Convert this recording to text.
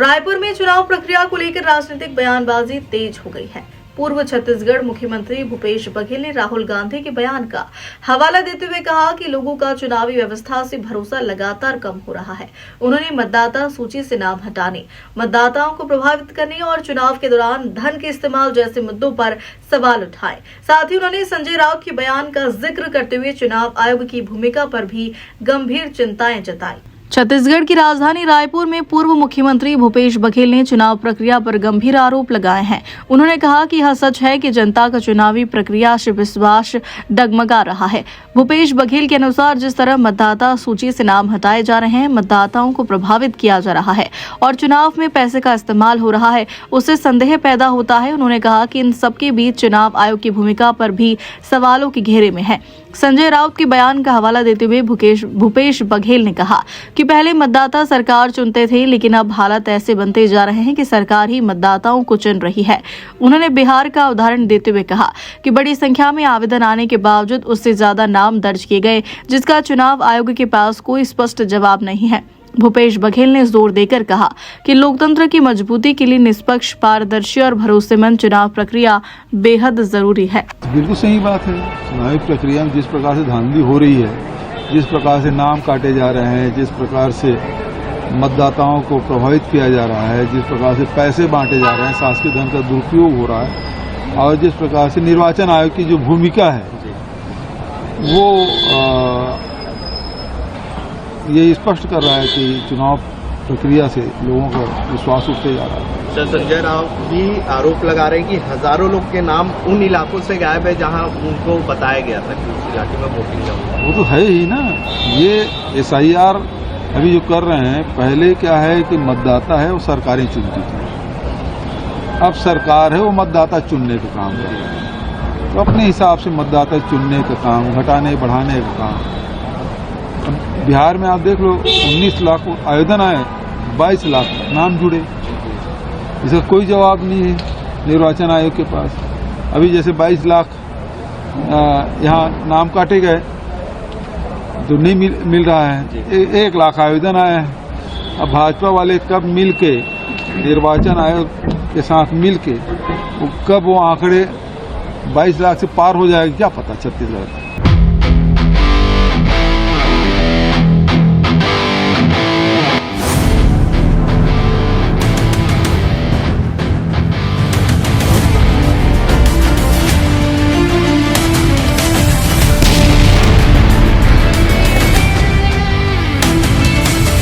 रायपुर में चुनाव प्रक्रिया को लेकर राजनीतिक बयानबाजी तेज हो गई है। पूर्व छत्तीसगढ़ मुख्यमंत्री भूपेश बघेल ने राहुल गांधी के बयान का हवाला देते हुए कहा कि लोगों का चुनावी व्यवस्था से भरोसा लगातार कम हो रहा है। उन्होंने मतदाता सूची से नाम हटाने, मतदाताओं को प्रभावित करने और चुनाव के दौरान धन के इस्तेमाल जैसे मुद्दों पर सवाल उठाए। साथ ही उन्होंने संजय राउत के बयान का जिक्र करते हुए चुनाव आयोग की भूमिका पर भी गंभीर चिंताएं जताई। छत्तीसगढ़ की राजधानी रायपुर में पूर्व मुख्यमंत्री भूपेश बघेल ने चुनाव प्रक्रिया पर गंभीर आरोप लगाए हैं। उन्होंने कहा कि यह सच है कि जनता का चुनावी प्रक्रिया से विश्वास डगमगा रहा है। भूपेश बघेल के अनुसार जिस तरह मतदाता सूची से नाम हटाए जा रहे हैं, मतदाताओं को प्रभावित किया जा रहा है और चुनाव में पैसे का इस्तेमाल हो रहा है, उससे संदेह पैदा होता है। उन्होंने कहा कि इन सबके बीच चुनाव आयोग की भूमिका पर भी सवालों के घेरे में है। संजय राउत के बयान का हवाला देते हुए भूपेश बघेल ने कहा कि पहले मतदाता सरकार चुनते थे, लेकिन अब हालात ऐसे बनते जा रहे हैं कि सरकार ही मतदाताओं को चुन रही है। उन्होंने बिहार का उदाहरण देते हुए कहा कि बड़ी संख्या में आवेदन आने के बावजूद उससे ज्यादा नाम दर्ज किए गए, जिसका चुनाव आयोग के पास कोई स्पष्ट जवाब नहीं है। भूपेश बघेल ने जोर देकर कहा कि लोकतंत्र की मजबूती के लिए निष्पक्ष, पारदर्शी और भरोसेमंद चुनाव प्रक्रिया बेहद जरूरी है। बिल्कुल सही बात है। चुनावी प्रक्रिया में जिस प्रकार से धांधली हो रही है, जिस प्रकार से नाम काटे जा रहे हैं, जिस प्रकार से मतदाताओं को प्रभावित किया जा रहा है, जिस प्रकार से पैसे बांटे जा रहे हैं, शासकीय धन का दुरुपयोग हो रहा है और जिस प्रकार से निर्वाचन आयोग की जो भूमिका है वो ये स्पष्ट कर रहा है कि चुनाव प्रक्रिया से लोगों का विश्वास उठते जा रहा है। सर, संजय राउत भी आरोप लगा रहे हैं कि हजारों लोग के नाम उन इलाकों से गायब है जहां उनको बताया गया था कि उस इलाके में वोटिंग है। वो तो है ही ना। ये SIR अभी जो कर रहे हैं, पहले क्या है कि मतदाता है वो सरकारें चुनती थी, अब सरकार है वो मतदाता चुनने का काम कर रही है। तो अपने हिसाब से मतदाता चुनने का काम, घटाने बढ़ाने का काम। बिहार में आप देख लो, 19 लाख आवेदन आए, 22 लाख नाम जुड़े। इसका कोई जवाब नहीं है निर्वाचन आयोग के पास। अभी जैसे 22 लाख यहाँ नाम काटे गए तो नहीं मिल रहा है। 1 लाख आवेदन आए हैं। अब भाजपा वाले कब मिल के निर्वाचन आयोग के साथ मिल के कब वो आंकड़े 22 लाख से पार हो जाएगा क्या पता छत्तीसगढ़।